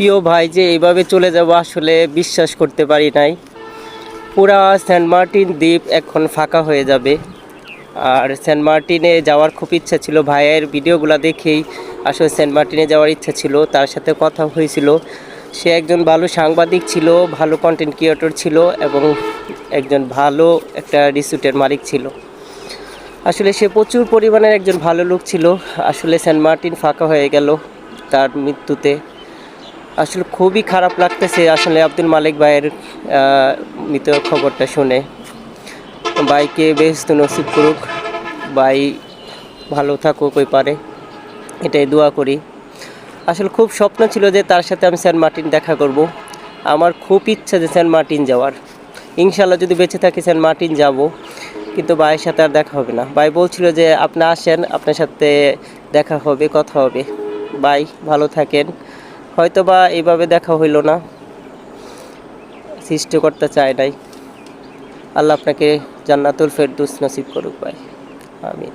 প্রিয় ভাই যে এইভাবে চলে যাব আসলে বিশ্বাস করতে পারি নাই। পুরা সেন্ট মার্টিন দ্বীপ এখন ফাঁকা হয়ে যাবে। আর সেন্ট মার্টিনে যাওয়ার খুব ইচ্ছা ছিল, ভাইয়ের ভিডিওগুলো দেখেই আসলে সেন্ট মার্টিনে যাওয়ার ইচ্ছা ছিল। তার সাথে কথা হয়েছিল, সে একজন ভালো সাংবাদিক ছিল, ভালো কন্টেন্ট ক্রিয়েটর ছিল এবং একজন ভালো একটা রিসোর্টের মালিক ছিল। আসলে সে প্রচুর পরিমাণের একজন ভালো লোক ছিল। আসলে সেন্ট মার্টিন ফাঁকা হয়ে গেল তার মৃত্যুতে। আসলে খুবই খারাপ লাগতেছে আসলে আব্দুল মালিক ভাইয়ের মৃত খবরটা শুনে। ভাইকে বেহেশত নসিব করুক, ভাই ভালো থাকুক ওই পারে, এটাই দোয়া করি। আসলে খুব স্বপ্ন ছিল যে তার সাথে আমি সেন্ট মার্টিন দেখা করব। আমার খুব ইচ্ছা যে সেন্ট মার্টিন যাওয়ার। ইনশাল্লাহ যদি বেঁচে থাকি সেন্ট মার্টিন যাব, কিন্তু ভাইয়ের সাথে আর দেখা হবে না। ভাই বলছিল যে আপনি আসেন, আপনার সাথে দেখা হবে, কথা হবে। ভাই ভালো থাকেন। হয়তো বা এইভাবে দেখা হইল না, সৃষ্টিকর্তা চায় নাই। আল্লাহ আপনাকে জান্নাতুল ফেরদৌস নসিব করুক ভাই, আমিন।